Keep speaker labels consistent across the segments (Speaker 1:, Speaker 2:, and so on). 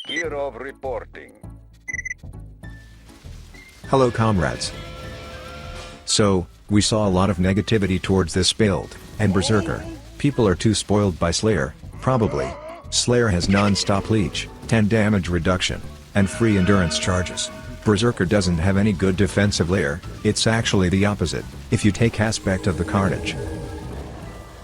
Speaker 1: Kirov reporting.
Speaker 2: Hello comrades. So, we saw a lot of negativity towards this build, and Berserker. People are too spoiled by Slayer, probably. Slayer has non-stop leech, 10 damage reduction, and free endurance charges. Berserker doesn't have any good defensive layer, it's actually the opposite, if you take aspect of the carnage.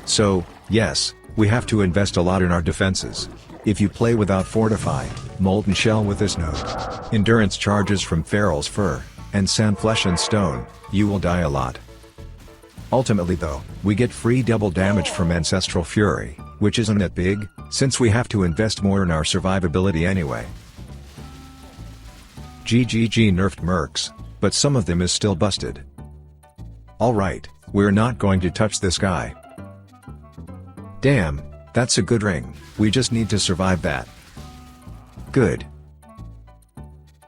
Speaker 2: So, yes, we have to invest a lot in our defenses. If you play without Fortify, Molten Shell with this node, endurance charges from Feral's Fur, and Sand Flesh and Stone, you will die a lot. Ultimately though, we get free double damage from Ancestral Fury, which isn't that big, since we have to invest more in our survivability anyway. GGG nerfed mercs, but some of them is still busted. Alright, we're not going to touch this guy. Damn, that's a good ring, we just need to survive that. Good.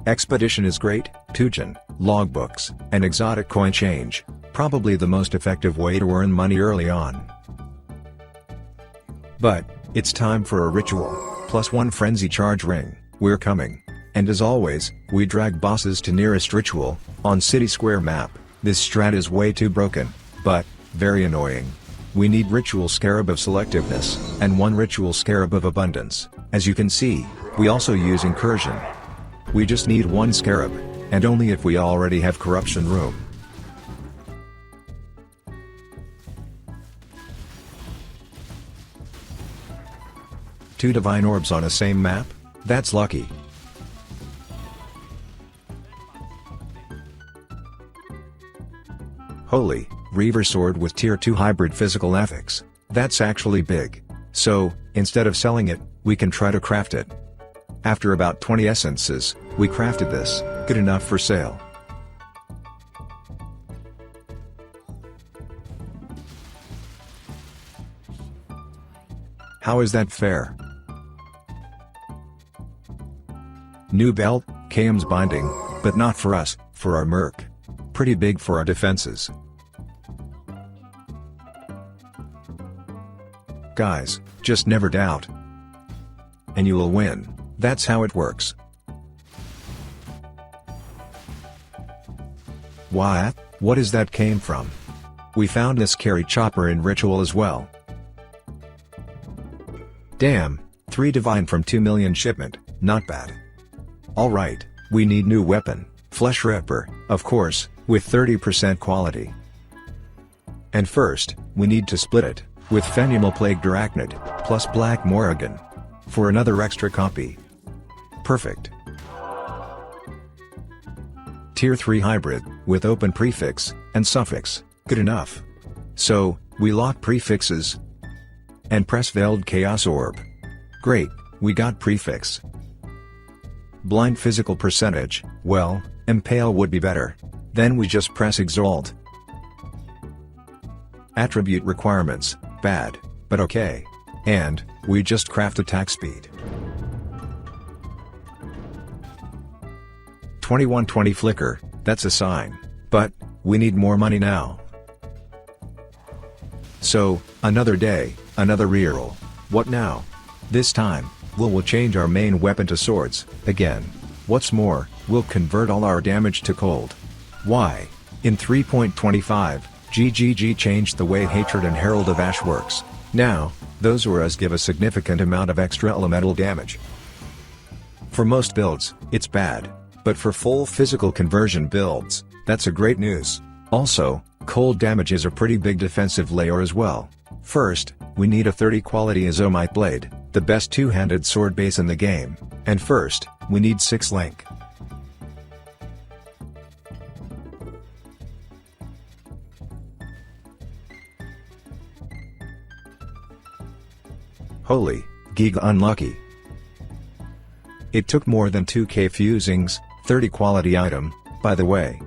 Speaker 2: Expedition is great, Tujin, logbooks, and exotic coin change, probably the most effective way to earn money early on. But, it's time for a ritual, +1 frenzy charge ring, we're coming. And as always, we drag bosses to nearest ritual, on city square map. This strat is way too broken, but, very annoying. We need ritual scarab of selectiveness, and 1 ritual scarab of abundance. As you can see, we also use incursion. We just need 1 scarab, and only if we already have corruption room. Two divine orbs on a same map? That's lucky. Holy, Reaver Sword with tier 2 hybrid physical ethics. That's actually big. So, instead of selling it, we can try to craft it. After about 20 essences, we crafted this, good enough for sale. How is that fair? New belt, KM's binding, but not for us, for our merc. Pretty big for our defenses. Guys, just never doubt. And you will win, that's how it works. What is that came from? We found this carry chopper in ritual as well. Damn, 3 divine from 2 million shipment, not bad. Alright, we need new weapon, Flesh Ripper, of course, with 30% quality. And first, we need to split it, with Phenomenal Plagued Arachnid, plus Black Morrigan. For another extra copy. Perfect. Tier 3 hybrid, with open prefix, and suffix, good enough. So, we lock prefixes. And press Veiled Chaos Orb. Great, we got prefix. Blind physical percentage, well, Impale would be better. Then we just press Exalt. Attribute requirements, bad, but okay. And, we just craft attack speed. 2120 flicker, that's a sign. But, we need more money now. So, another day, another reroll. What now? This time, we'll change our main weapon to swords, again. What's more, we'll convert all our damage to cold. Why? In 3.25, GGG changed the way Hatred and Herald of Ash works. Now, those auras give a significant amount of extra elemental damage. For most builds, it's bad. But for full physical conversion builds, that's a great news. Also, cold damage is a pretty big defensive layer as well. First, we need a 30 quality Azomite Blade, the best two-handed sword base in the game. And first, we need 6 link. Holy, giga unlucky. It took more than 2k fusings, 30 quality item, by the way.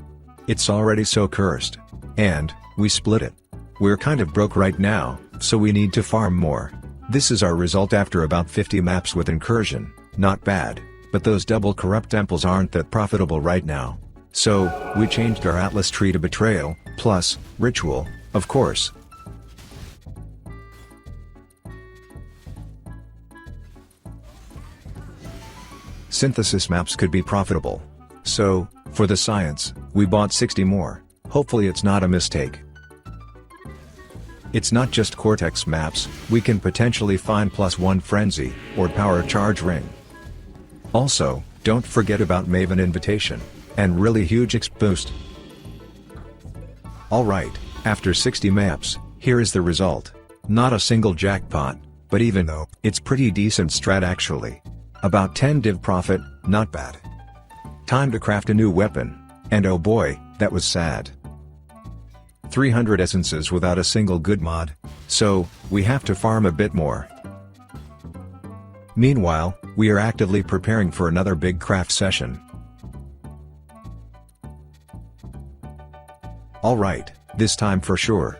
Speaker 2: It's already so cursed. And, we split it. We're kind of broke right now, so we need to farm more. This is our result after about 50 maps with incursion, not bad, but those double corrupt temples aren't that profitable right now. So, we changed our Atlas tree to Betrayal, plus, Ritual, of course. synthesis maps could be profitable. So, for the science, we bought 60 more, hopefully it's not a mistake. It's not just Cortex maps, we can potentially find +1 Frenzy, or Power Charge Ring. Also, don't forget about Maven Invitation, and really huge exp boost. Alright, after 60 maps, here is the result. Not a single jackpot, but even though, it's pretty decent strat actually. About 10 div profit, not bad. Time to craft a new weapon, and oh boy, that was sad. 300 essences without a single good mod, so, we have to farm a bit more. Meanwhile, we are actively preparing for another big craft session. Alright, this time for sure.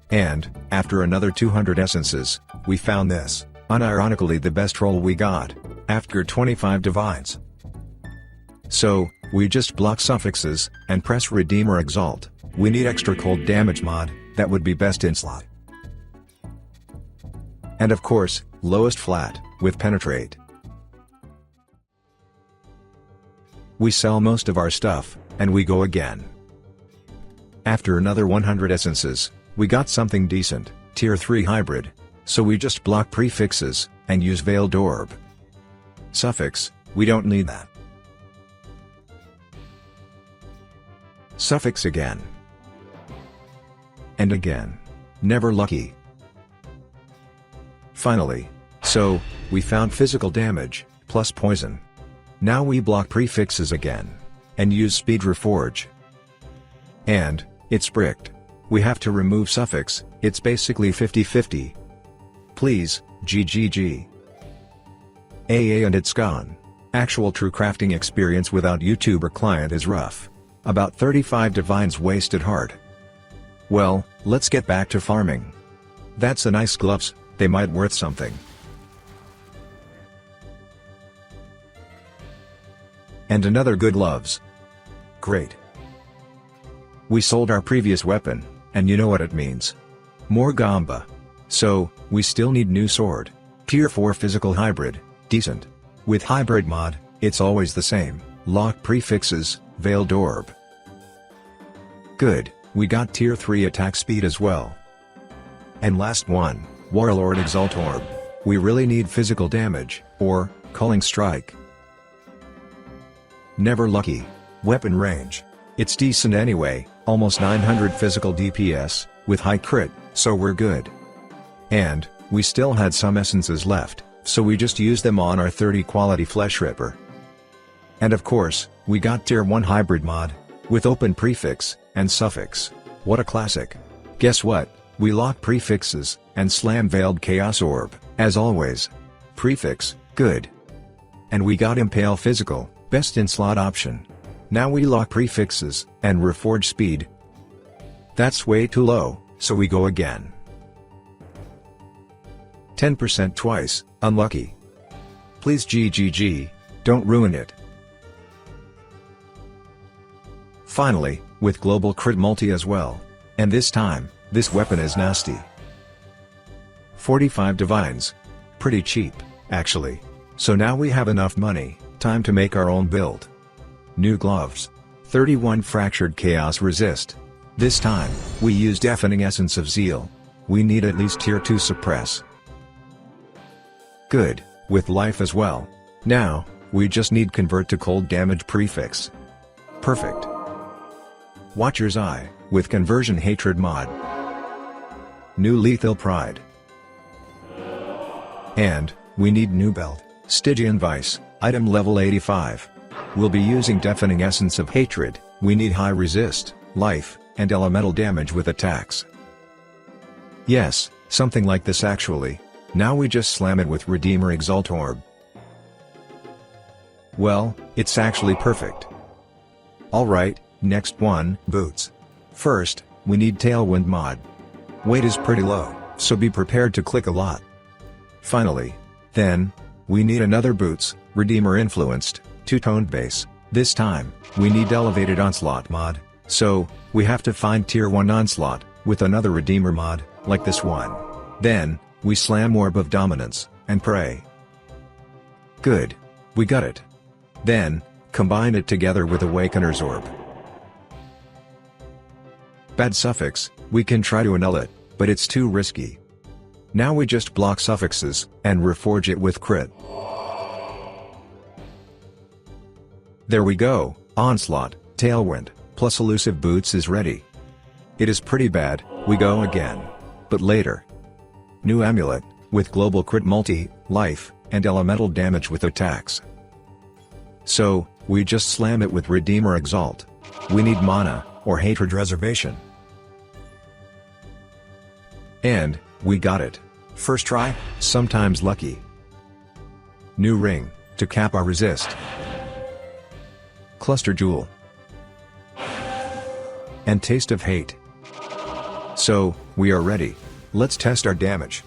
Speaker 2: And, after another 200 essences, we found this, unironically the best roll we got, after 25 divines. So, we just block suffixes, and press Redeemer Exalt. We need extra cold damage mod, that would be best in slot. And of course, lowest flat, with Penetrate. We sell most of our stuff, and we go again. After another 100 essences, we got something decent, tier 3 hybrid, so we just block prefixes, and use Veiled Orb. Suffix, we don't need that. Suffix again. And again. Never lucky. Finally. So, we found physical damage, plus poison. Now we block prefixes again. And use Speed Reforge. And, it's bricked. We have to remove suffix, it's basically 50-50. Please, GGG. AA and it's gone. Actual true crafting experience without YouTuber client is rough. About 35 divines wasted hard. Well, let's get back to farming. That's a nice gloves, they might worth something. And another good gloves. Great. We sold our previous weapon, and you know what it means. More Gamba. So, we still need new sword. Tier 4 physical hybrid, decent. With hybrid mod, it's always the same, lock prefixes, Veiled Orb. Good, we got tier 3 attack speed as well. And last one, Warlord Exalt Orb. We really need physical damage, or, Culling Strike. Never lucky. Weapon range. It's decent anyway, almost 900 physical DPS, with high crit, so we're good. And, we still had some essences left, so we just used them on our 30 quality Flesh Ripper. And of course, we got tier 1 hybrid mod, with open prefix, and suffix. What a classic. Guess what? We lock prefixes, and slam Veiled Chaos Orb, as always. Prefix, good. And we got Impale Physical, best in slot option. Now we lock prefixes, and reforge speed. That's way too low, so we go again. 10% twice, unlucky. Please GGG, don't ruin it. Finally, with global crit multi as well. And this time, this weapon is nasty. 45 divines. Pretty cheap, actually. So now we have enough money, time to make our own build. New gloves. 31 fractured chaos resist. This time, we use Deafening Essence of Zeal. We need at least tier 2 suppress. Good, with life as well. Now, we just need convert to cold damage prefix. Perfect. Watcher's Eye, with conversion hatred mod. New lethal pride. And, we need new belt, Stygian Vice, item level 85. We'll be using Deafening Essence of Hatred, we need high resist, life, and elemental damage with attacks. Yes, something like this actually. Now we just slam it with Redeemer Exalt Orb. Well, it's actually perfect. Alright, next one, boots. First, we need Tailwind mod. Weight is pretty low, so be prepared to click a lot. Finally. Then, we need another boots, Redeemer influenced, two-toned base. This time, we need Elevated Onslaught mod, so, we have to find tier 1 Onslaught, with another Redeemer mod, like this one. Then, we slam Orb of Dominance, and pray. Good. We got it. Then, combine it together with Awakener's Orb. Bad suffix, we can try to annul it, but it's too risky. Now we just block suffixes, and reforge it with crit. There we go, Onslaught, Tailwind, plus Elusive Boots is ready. It is pretty bad, we go again. But later. New Amulet, with Global Crit Multi, Life, and Elemental Damage with attacks. So, we just slam it with Redeemer Exalt. We need mana, or Hatred Reservation. And, we got it. First try, sometimes lucky. New Ring, to cap our resist. Cluster Jewel. And Taste of Hate. So, we are ready. Let's test our damage.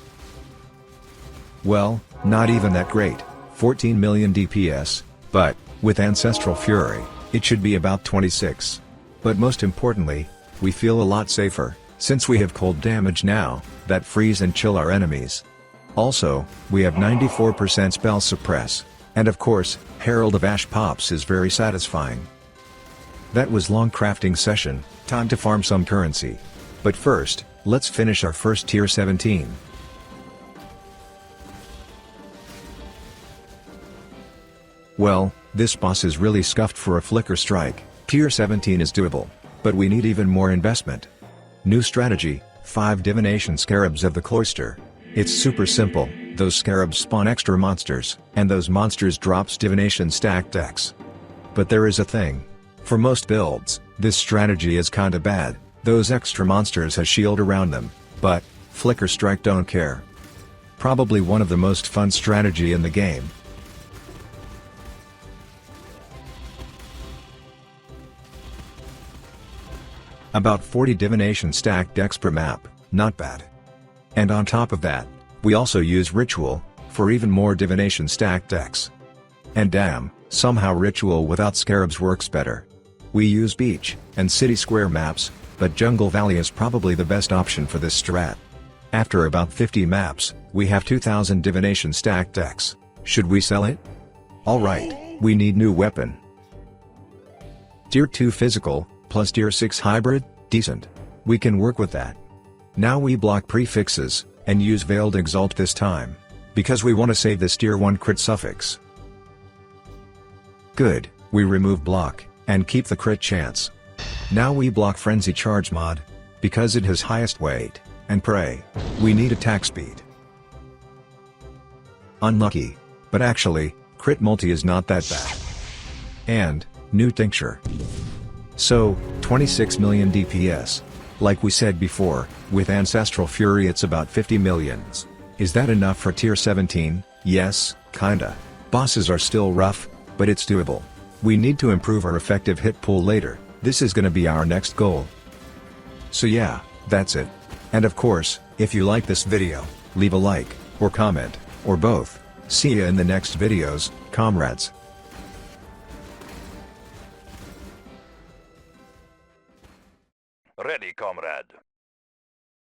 Speaker 2: Well, not even that great, 14 million DPS, but, with Ancestral Fury, it should be about 26. But most importantly, we feel a lot safer, since we have cold damage now, that freeze and chill our enemies. Also, we have 94% spell suppress, and of course, Herald of Ash Pops is very satisfying. That was long crafting session, time to farm some currency. But first, let's finish our first tier 17. Well, this boss is really scuffed for a Flicker Strike. Tier 17 is doable, but we need even more investment. New strategy, 5 Divination Scarabs of the Cloister. It's super simple, those scarabs spawn extra monsters, and those monsters drops Divination stacked decks. But there is a thing. For most builds, this strategy is kinda bad. Those extra monsters has shield around them, but, Flicker Strike don't care. Probably one of the most fun strategy in the game. About 40 Divination stacked decks per map, not bad. And on top of that, we also use Ritual, for even more Divination stacked decks. And damn, somehow Ritual without Scarabs works better. We use beach, and city square maps, but Jungle Valley is probably the best option for this strat. After about 50 maps, we have 2000 Divination stacked decks. Should we sell it? Alright, we need new weapon. Tier 2 physical, plus Tier 6 hybrid, decent. We can work with that. Now we block prefixes, and use Veiled Exalt this time, because we want to save this Tier 1 crit suffix. Good, we remove block, and keep the crit chance. Now we block Frenzy Charge mod, because it has highest weight, and pray. We need attack speed. Unlucky, but actually, crit multi is not that bad. And, new tincture. So, 26 million DPS. Like we said before, with Ancestral Fury it's about 50 millions. Is that enough for tier 17? Yes, kinda. Bosses are still rough, but it's doable. We need to improve our effective hit pool later. This is gonna be our next goal. So yeah, that's it. And of course, if you like this video, leave a like, or comment, or both. See ya in the next videos, comrades.
Speaker 1: Ready, comrade.